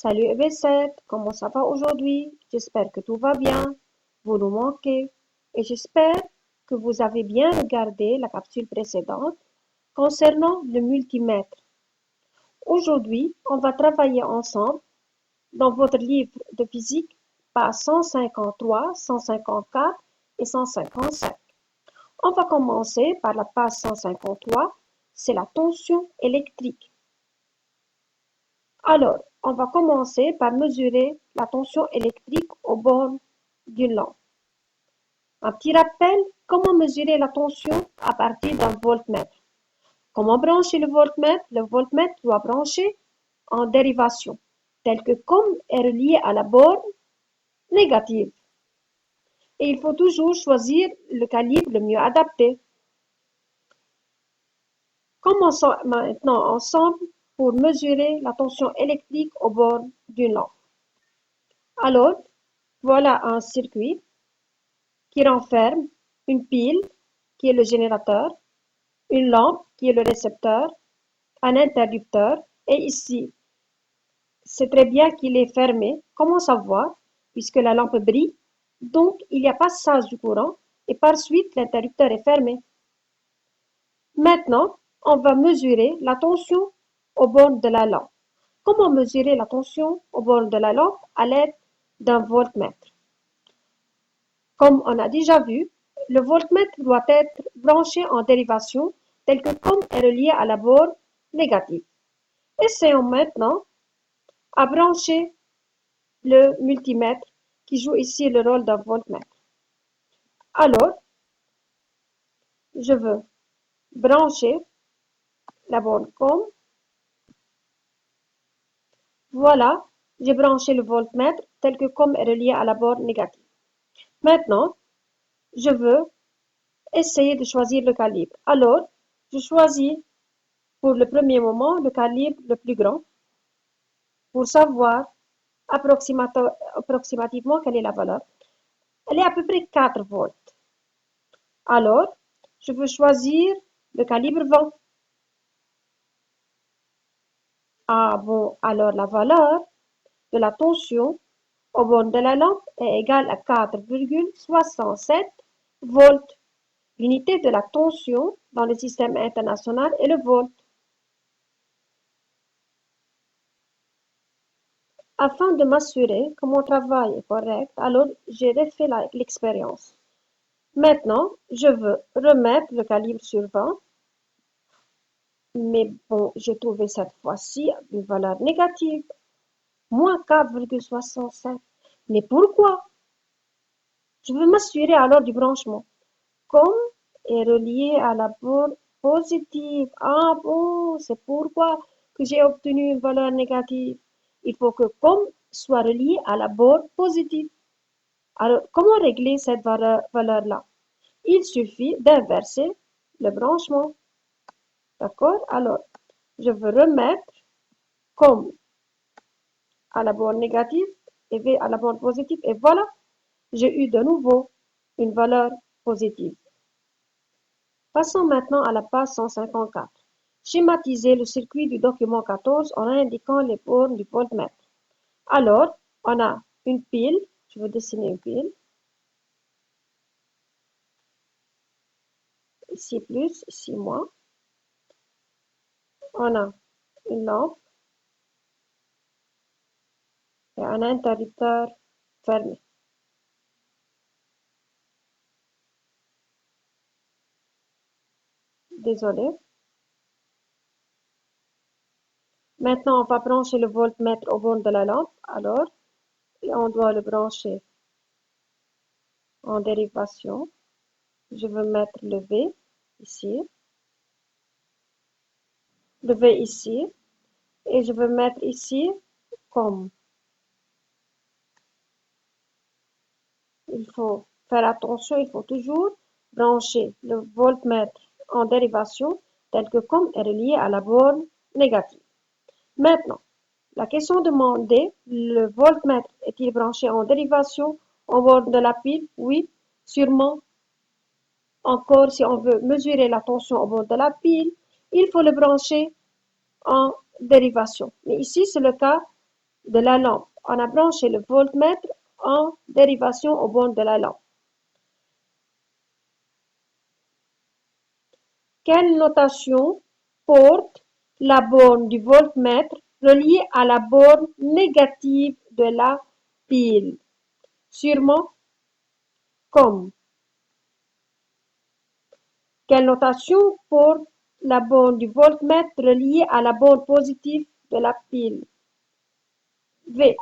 Salut EB7, comment ça va aujourd'hui? J'espère que tout va bien. Vous nous manquez. Et j'espère que vous avez bien regardé la capsule précédente concernant le multimètre. Aujourd'hui, on va travailler ensemble dans votre livre de physique, pages 153, 154 et 155. On va commencer par la page 153, c'est la tension électrique. Alors, on va commencer par mesurer la tension électrique aux bornes d'une lampe. Un petit rappel, comment mesurer la tension à partir d'un voltmètre. Comment brancher le voltmètre? Le voltmètre doit brancher en dérivation, tel que comme est relié à la borne négative. Et il faut toujours choisir le calibre le mieux adapté. Commençons maintenant ensemble pour mesurer la tension électrique aux bornes d'une lampe. Alors, voilà un circuit qui renferme une pile qui est le générateur, une lampe qui est le récepteur, un interrupteur et ici, c'est très bien qu'il est fermé. Comment savoir? Puisque la lampe brille, donc il y a passage du courant et par suite l'interrupteur est fermé. Maintenant, on va mesurer la tension au bord de la lampe. Comment mesurer la tension au bord de la lampe à l'aide d'un voltmètre? Comme on a déjà vu, le voltmètre doit être branché en dérivation tel que comme est relié à la borne négative. Essayons maintenant à brancher le multimètre qui joue ici le rôle d'un voltmètre. Alors, je veux brancher la borne comme. Voilà, j'ai branché le voltmètre tel que comme est relié à la borne négative. Maintenant, je veux essayer de choisir le calibre. Alors, je choisis pour le premier moment le calibre le plus grand pour savoir approximativement quelle est la valeur. Elle est à peu près 4 volts. Alors, je veux choisir le calibre 20. Ah bon, alors la valeur de la tension au bord de la lampe est égale à 4,67 volts. L'unité de la tension dans le système international est le volt. Afin de m'assurer que mon travail est correct, alors j'ai refait l'expérience. Maintenant, je veux remettre le calibre sur 20, mais bon, j'ai trouvé cette fois-ci une valeur négative, moins 4,67. Mais pourquoi? Je veux m'assurer alors du branchement. Comme est relié à la borne positive. Ah bon, c'est pourquoi que j'ai obtenu une valeur négative. Il faut que comme soit relié à la borne positive. Alors, comment régler cette valeur-là? Il suffit d'inverser le branchement. D'accord? Alors, je veux remettre comme à la borne négative et V à la borne positive. Et voilà, j'ai eu de nouveau une valeur positive. Passons maintenant à la page 154. Schématiser le circuit du document 14 en indiquant les bornes du voltmètre. Alors, on a une pile. Je veux dessiner une pile. Ici plus, ici moins. On a une lampe et un interrupteur fermé. Désolé. Maintenant, on va brancher le voltmètre au bord de la lampe. Alors, on doit le brancher en dérivation. Je veux mettre le V ici, le V ici, et je veux mettre ici comme. Il faut faire attention, il faut toujours brancher le voltmètre en dérivation tel que comme est relié à la borne négative. Maintenant, la question demandée, le voltmètre est-il branché en dérivation en bord de la pile? Oui, sûrement. Encore, si on veut mesurer la tension au bord de la pile, il faut le brancher en dérivation. Mais ici, c'est le cas de la lampe. On a branché le voltmètre en dérivation aux bornes de la lampe. Quelle notation porte la borne du voltmètre reliée à la borne négative de la pile? Sûrement comme. Quelle notation porte la borne du voltmètre reliée à la borne positive de la pile? V.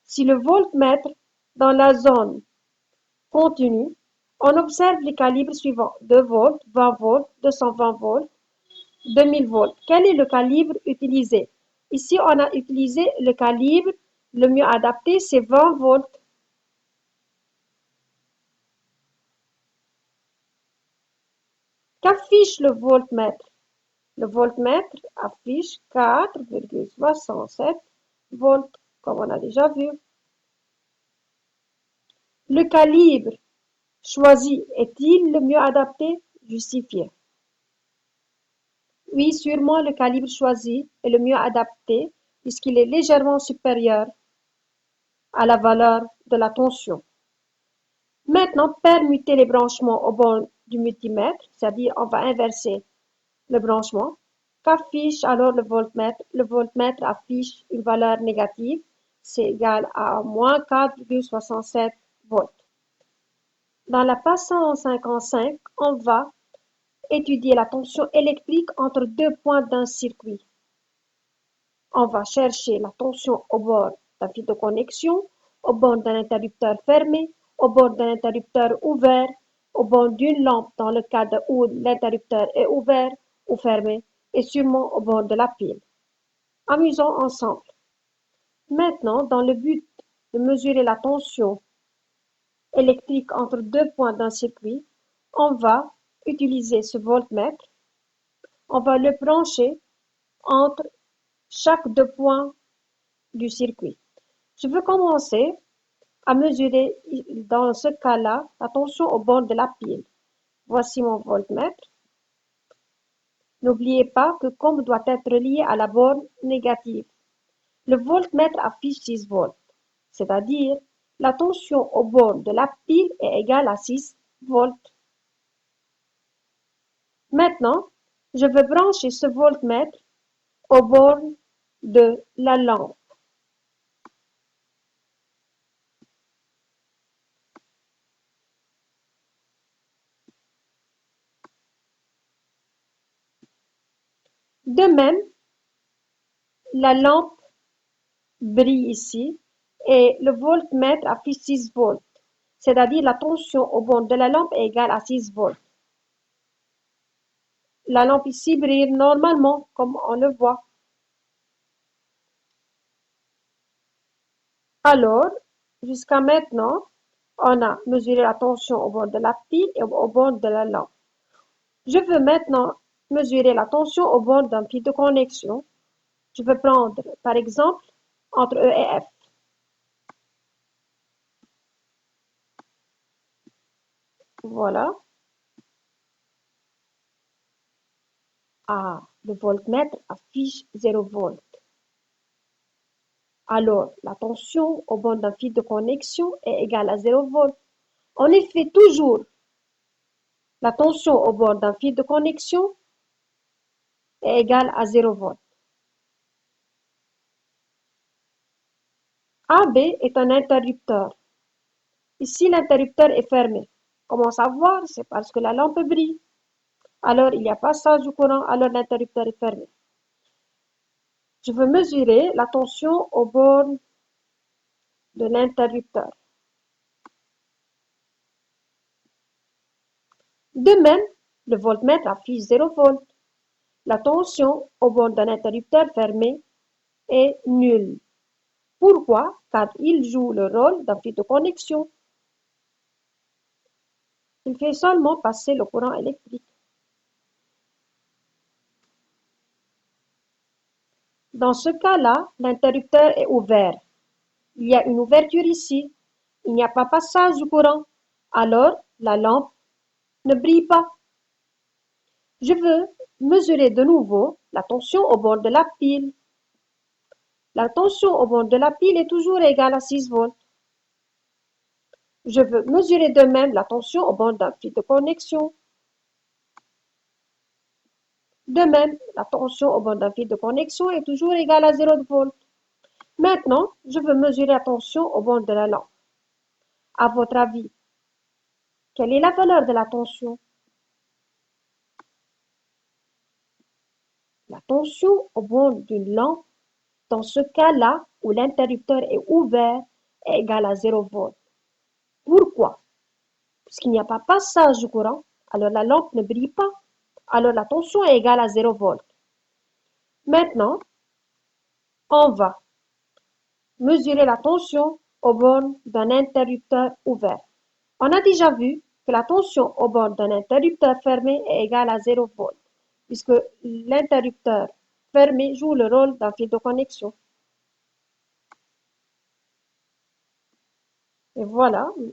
Si le voltmètre dans la zone continue, on observe les calibres suivants: 2 volts, 20 volts, 220 volts, 2000 volts. Quel est le calibre utilisé? Ici, on a utilisé le calibre le mieux adapté, c'est 20 volts. Qu'affiche le voltmètre? Le voltmètre affiche 4,67 volts, comme on a déjà vu. Le calibre choisi est-il le mieux adapté? Justifié. Oui, sûrement le calibre choisi est le mieux adapté puisqu'il est légèrement supérieur à la valeur de la tension. Maintenant, permuter les branchements au bord du multimètre, c'est-à-dire on va inverser le branchement. Qu'affiche alors le voltmètre? Le voltmètre affiche une valeur négative, c'est égal à moins 4,67 volts. Dans la page 155, on va étudier la tension électrique entre deux points d'un circuit. On va chercher la tension au bord d'un fil de connexion, au bord d'un interrupteur fermé, au bord d'un interrupteur ouvert, au bord d'une lampe dans le cas où l'interrupteur est ouvert ou fermé, et sûrement au bord de la pile. Amusons ensemble. Maintenant, dans le but de mesurer la tension électrique entre deux points d'un circuit, on va utiliser ce voltmètre. On va le brancher entre chaque deux points du circuit. Je veux commencer à mesurer, dans ce cas-là, la tension au bord de la pile. Voici mon voltmètre. N'oubliez pas que comme doit être relié à la borne négative. Le voltmètre affiche 6 volts, c'est-à-dire la tension au bord de la pile est égale à 6 volts. Maintenant, je vais brancher ce voltmètre au bord de la lampe. De même, la lampe brille ici et le voltmètre affiche 6 volts, c'est-à-dire la tension au bord de la lampe est égale à 6 volts. La lampe ici brille normalement, comme on le voit. Alors, jusqu'à maintenant, on a mesuré la tension au bord de la pile et au bord de la lampe. Je veux maintenant mesurer la tension au bord d'un fil de connexion. Je vais prendre, par exemple, entre E et F. Voilà. Ah, le voltmètre affiche 0 volts. Alors, la tension au bord d'un fil de connexion est égale à 0 volts. En effet, toujours, la tension au bord d'un fil de connexion est égale à 0 volts. AB est un interrupteur. Ici, l'interrupteur est fermé. Comment savoir? C'est parce que la lampe brille. Alors, il y a passage du courant, alors l'interrupteur est fermé. Je veux mesurer la tension au bord de l'interrupteur. De même, le voltmètre affiche 0 volts. La tension au bord d'un interrupteur fermé est nulle. Pourquoi? Car il joue le rôle d'un fil de connexion. Il fait seulement passer le courant électrique. Dans ce cas-là, l'interrupteur est ouvert. Il y a une ouverture ici. Il n'y a pas passage du courant. Alors, la lampe ne brille pas. Je veux mesurer de nouveau la tension au bord de la pile. La tension au bord de la pile est toujours égale à 6 volts. Je veux mesurer de même la tension au bord d'un fil de connexion. De même, la tension au bord d'un fil de connexion est toujours égale à 0 volts. Maintenant, je veux mesurer la tension au bord de la lampe. À votre avis, quelle est la valeur de la tension? La tension au bord d'une lampe, dans ce cas-là où l'interrupteur est ouvert, est égale à 0 volts. Pourquoi? Puisqu'il n'y a pas passage de courant, alors la lampe ne brille pas. Alors la tension est égale à 0 volts. Maintenant, on va mesurer la tension au bord d'un interrupteur ouvert. On a déjà vu que la tension au bord d'un interrupteur fermé est égale à 0 volts, puisque l'interrupteur fermé joue le rôle d'un fil de connexion. Et voilà, je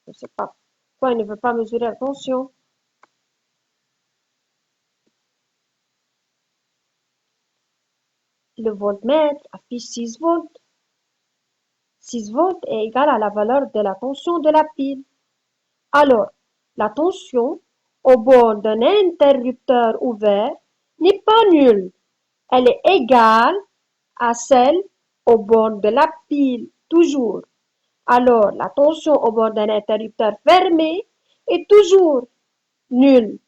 ne sais pas pourquoi il ne veut pas mesurer la tension. Le voltmètre affiche 6 volts. 6 volts est égal à la valeur de la tension de la pile. Alors, la tension au bord d'un interrupteur ouvert n'est pas nulle. Elle est égale à celle au bord de la pile, toujours. Alors, la tension au bord d'un interrupteur fermé est toujours nulle.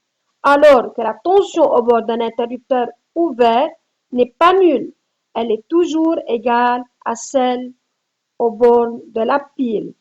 Alors que la tension au bord d'un interrupteur ouvert n'est pas nulle. Elle est toujours égale à celle au bord de la pile.